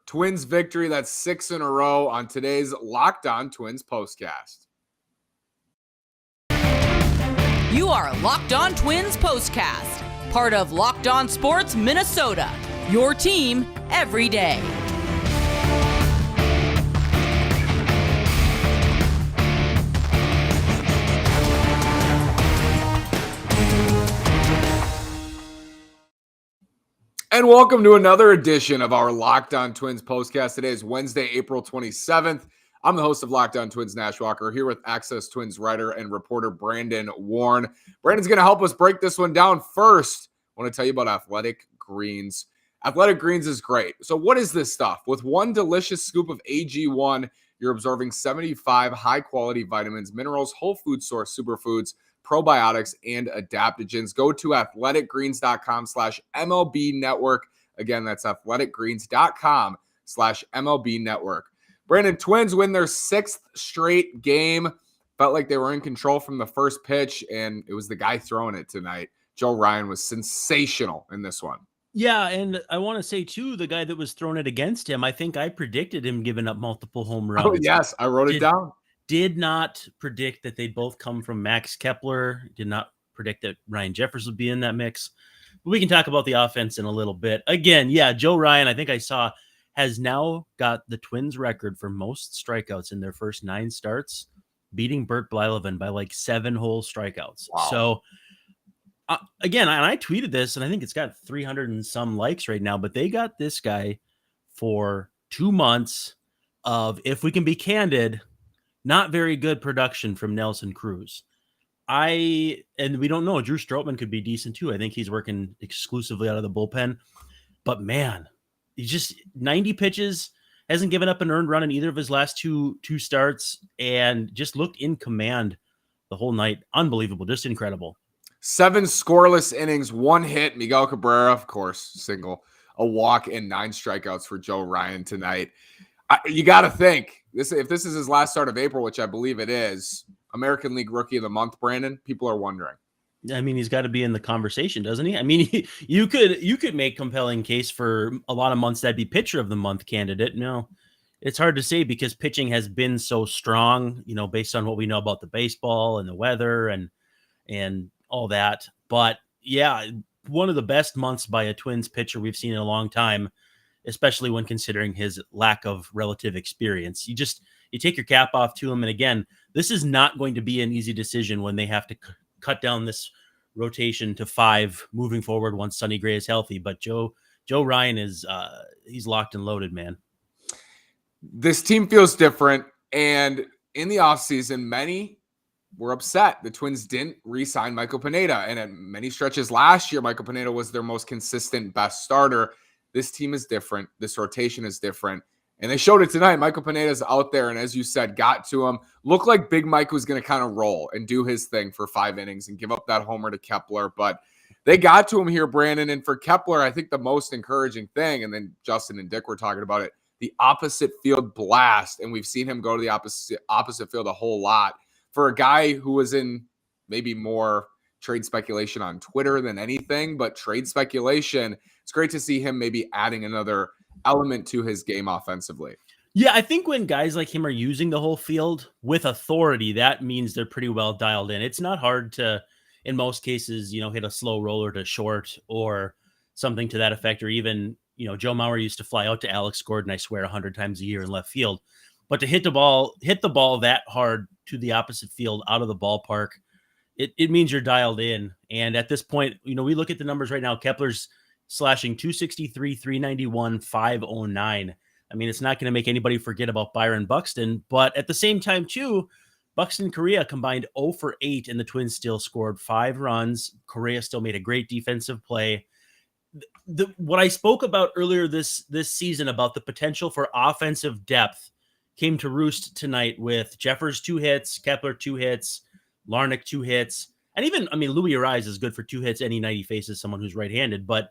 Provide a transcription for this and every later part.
Twins victory. That's 6 in a row on today's Locked On Twins postcast. You are Locked On Twins postcast, part of Locked On Sports Minnesota, your team every day. And welcome to another edition of our Locked On Twins postcast. Today is Wednesday, April 27th. I'm the host of Locked On Twins, Nash Walker, here with Access Twins writer and reporter Brandon Warren. Brandon's going to help us break this one down. First, I want to tell you about Athletic Greens. Athletic Greens is great. So what is this stuff? With one delicious scoop of AG1, you're absorbing 75 high-quality vitamins, minerals, whole food source superfoods, probiotics, and adaptogens. Go to athleticgreens.com/MLB network. Again, that's athleticgreens.com/MLB network. Brandon, Twins win their 6th straight game. Felt like they were in control from the first pitch, and it was the guy throwing it tonight. Joe Ryan was sensational in this one. Yeah, and I want to say, too, the guy that was throwing it against him, I think I predicted him giving up multiple home runs. Oh, yes, I wrote it down. Did not predict that they'd both come from Max Kepler. Did not predict that Ryan Jeffers would be in that mix. But we can talk about the offense in a little bit. Again, yeah, Joe Ryan, I think I saw, has now got the Twins record for most strikeouts in their first 9 starts, beating Bert Blyleven by like 7 whole strikeouts. Wow. So, again, and I tweeted this, and I think it's got 300 and some likes right now, but they got this guy for 2 months of, if we can be candid, not very good production from Nelson Cruz. And we don't know. Drew Strootman could be decent too. I think he's working exclusively out of the bullpen. But man, he's just 90 pitches, hasn't given up an earned run in either of his last two starts, and just looked in command the whole night. Unbelievable, just incredible. 7 scoreless innings, 1 hit. Miguel Cabrera, of course, single, a walk, and 9 strikeouts for Joe Ryan tonight. You got to think, if this is his last start of April, which I believe it is, American League Rookie of the Month, Brandon, people are wondering. I mean, he's got to be in the conversation, doesn't he? I mean, you could make compelling case for a lot of months that'd be Pitcher of the Month candidate. No, it's hard to say because pitching has been so strong, based on what we know about the baseball and the weather and all that. But yeah, one of the best months by a Twins pitcher we've seen in a long time, especially when considering his lack of relative experience. You take your cap off to him. And again, this is not going to be an easy decision when they have to cut down this rotation to 5 moving forward once Sonny Gray is healthy. But Joe Ryan is he's locked and loaded, man. This team feels different. And in the offseason, many were upset the Twins didn't re-sign Michael Pineda. And at many stretches last year, Michael Pineda was their most consistent, best starter. This team is different. This rotation is different. And they showed it tonight. Michael Pineda's out there, and as you said, got to him. Looked like Big Mike was going to kind of roll and do his thing for 5 innings and give up that homer to Kepler. But they got to him here, Brandon. And for Kepler, I think the most encouraging thing, and then Justin and Dick were talking about it, the opposite field blast. And we've seen him go to the opposite field a whole lot. For a guy who was in maybe more trade speculation on Twitter than anything, but trade speculation, it's great to see him maybe adding another element to his game offensively. Yeah, I think when guys like him are using the whole field with authority, that means they're pretty well dialed in. It's not hard to, in most cases, hit a slow roller to short or something to that effect, or even, Joe Mauer used to fly out to Alex Gordon, I swear, 100 times a year in left field. But to hit the ball that hard to the opposite field out of the ballpark, it means you're dialed in. And at this point, we look at the numbers right now. Kepler's slashing 263, 391, 509. I mean, it's not going to make anybody forget about Byron Buxton. But at the same time, too, Buxton and Correa combined 0 for 8, and the Twins still scored 5 runs. Correa still made a great defensive play. What I spoke about earlier this season about the potential for offensive depth came to roost tonight with Jeffers 2 hits, Kepler 2 hits, Larnach 2 hits. And even, Louis Arise is good for 2 hits any night he faces someone who's right-handed. But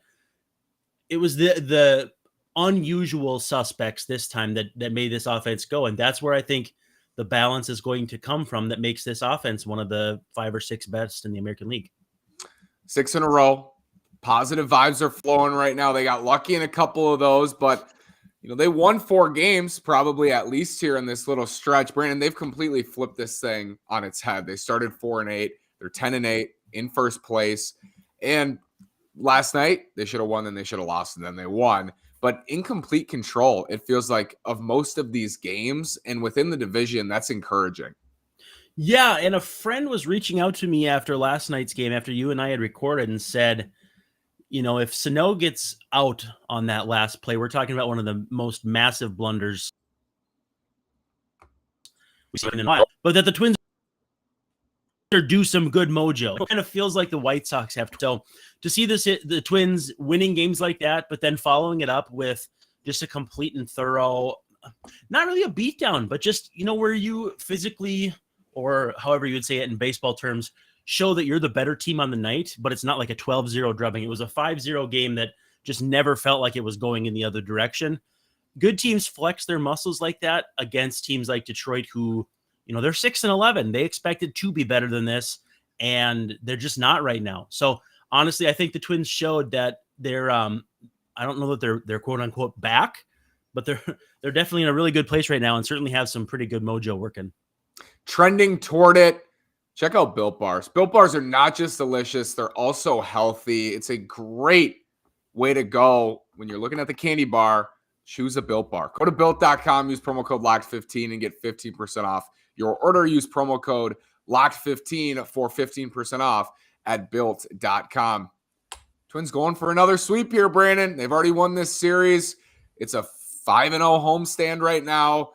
it was the unusual suspects this time that made this offense go. And that's where I think the balance is going to come from that makes this offense one of the 5 or 6 best in the American League. 6 in a row. Positive vibes are flowing right now. They got lucky in a couple of those, but They won 4 games, probably at least here in this little stretch. Brandon, they've completely flipped this thing on its head. They started 4-8. They're 10-8 in first place. And last night, they should have won, then they should have lost, and then they won. But in complete control, it feels like, of most of these games. And within the division, that's encouraging. Yeah, and a friend was reaching out to me after last night's game, after you and I had recorded, and said, if Sano gets out on that last play, we're talking about one of the most massive blunders we've seen in a while, but that the Twins do some good mojo. It kind of feels like the White Sox have. So to see the Twins winning games like that, but then following it up with just a complete and thorough, not really a beatdown, but just, where you physically, or however you would say it in baseball terms, show that you're the better team on the night, but it's not like a 12-0 drubbing. It was a 5-0 game that just never felt like it was going in the other direction. Good teams flex their muscles like that against teams like Detroit, who, they're 6-11. They expected to be better than this, and they're just not right now. So honestly, I think the Twins showed that they're, I don't know that they're quote unquote back, but they're definitely in a really good place right now, and certainly have some pretty good mojo working. Trending toward it. Check out Built Bars. Built Bars are not just delicious, they're also healthy. It's a great way to go when you're looking at the candy bar. Choose a Built Bar. Go to Built.com, use promo code LOCKED15 and get 15% off your order. Use promo code LOCKED15 for 15% off at Built.com. Twins going for another sweep here, Brandon. They've already won this series. It's a 5-0 homestand right now.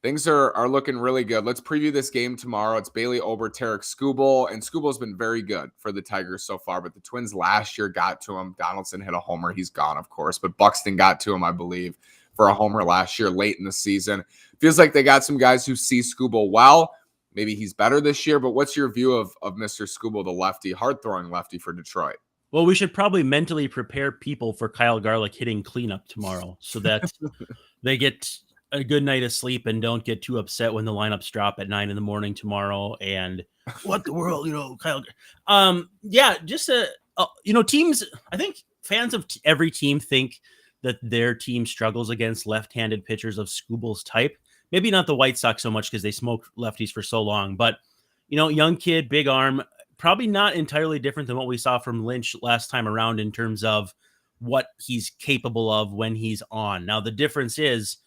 Things are looking really good. Let's preview this game tomorrow. It's Bailey Ober, Tarek Skubal, and Skubal's been very good for the Tigers so far, but the Twins last year got to him. Donaldson hit a homer. He's gone, of course, but Buxton got to him, I believe, for a homer last year late in the season. Feels like they got some guys who see Skubal well. Maybe he's better this year, but what's your view of Mr. Skubal, the lefty, hard-throwing lefty for Detroit? Well, we should probably mentally prepare people for Kyle Garlick hitting cleanup tomorrow so that they get a good night of sleep and don't get too upset when the lineups drop at 9 a.m. tomorrow. And what the world, Kyle. Just teams. I think fans of every team think that their team struggles against left-handed pitchers of Skubal's type. Maybe not the White Sox so much because they smoked lefties for so long, but young kid, big arm, probably not entirely different than what we saw from Lynch last time around in terms of what he's capable of when he's on. Now, the difference is,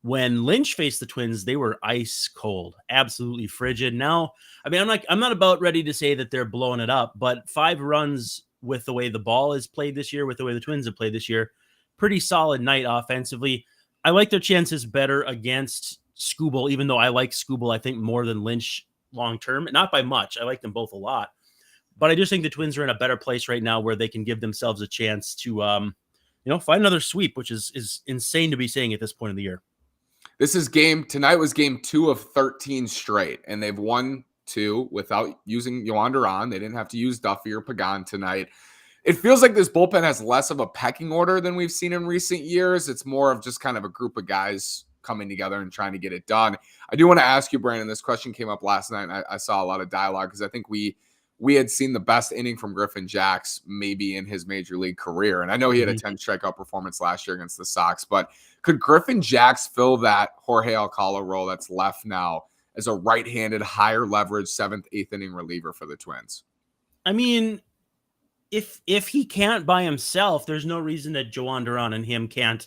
when Lynch faced the Twins, they were ice cold, absolutely frigid. Now, I'm not about ready to say that they're blowing it up, but 5 runs with the way the ball is played this year, with the way the Twins have played this year, pretty solid night offensively. I like their chances better against Skubal, even though I like Skubal, I think, more than Lynch long-term. Not by much. I like them both a lot. But I just think the Twins are in a better place right now where they can give themselves a chance to, find another sweep, which is insane to be saying at this point of the year. Tonight was game 2 of 13 straight, and they've won 2 without using Yohan Duran. They didn't have to use Duffy or Pagan tonight. It feels like this bullpen has less of a pecking order than we've seen in recent years. It's more of just kind of a group of guys coming together and trying to get it done. I do want to ask you, Brandon, this question came up last night, and I saw a lot of dialogue because I think we had seen the best inning from Griffin Jax maybe in his major league career. And I know he had a 10 strikeout performance last year against the Sox, but could Griffin Jax fill that Jorge Alcala role that's left now as a right-handed, higher leverage 7th, 8th inning reliever for the Twins? I mean, if he can't by himself, there's no reason that Yohan Duran and him can't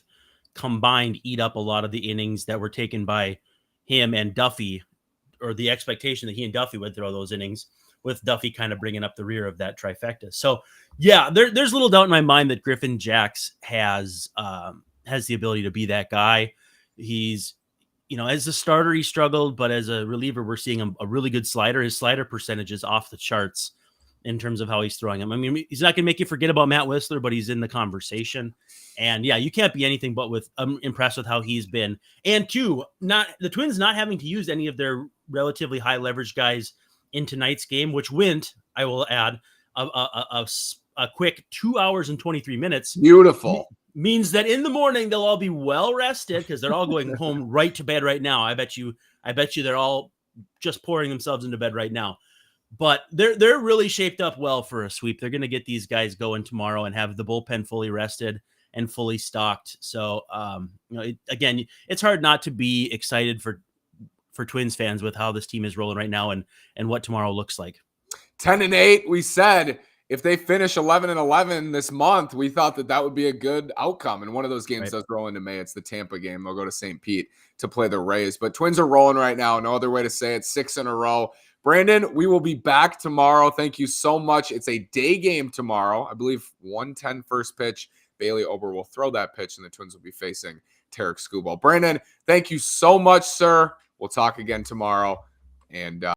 combined eat up a lot of the innings that were taken by him and Duffy, or the expectation that he and Duffy would throw those innings, with Duffy kind of bringing up the rear of that trifecta. So yeah, there's little doubt in my mind that Griffin Jax has the ability to be that guy. He's, as a starter, he struggled, but as a reliever, we're seeing a really good slider. His slider percentage is off the charts in terms of how he's throwing him. I mean, he's not going to make you forget about Matt Whistler, but he's in the conversation. And yeah, you can't be anything but impressed with how he's been. And 2, the Twins not having to use any of their relatively high leverage guys in tonight's game, which went, I will add, a quick 2 hours and 23 minutes. Beautiful. Means that in the morning they'll all be well rested because they're all going home right to bed right now. I bet you they're all just pouring themselves into bed right now. But they're really shaped up well for a sweep. They're going to get these guys going tomorrow and have the bullpen fully rested. and fully stocked. So, again, it's hard not to be excited for Twins fans with how this team is rolling right now and what tomorrow looks like. 10-8, we said if they finish 11-11 this month, we thought that would be a good outcome. And one of those games does roll into May. It's the Tampa game. They'll go to St. Pete to play the Rays. But Twins are rolling right now. No other way to say it. 6 in a row. Brandon, we will be back tomorrow. Thank you so much. It's a day game tomorrow. I believe 1:10 first pitch. Bailey Ober will throw that pitch, and the Twins will be facing Tarek Skubal. Brandon, thank you so much, sir. We'll talk again tomorrow. And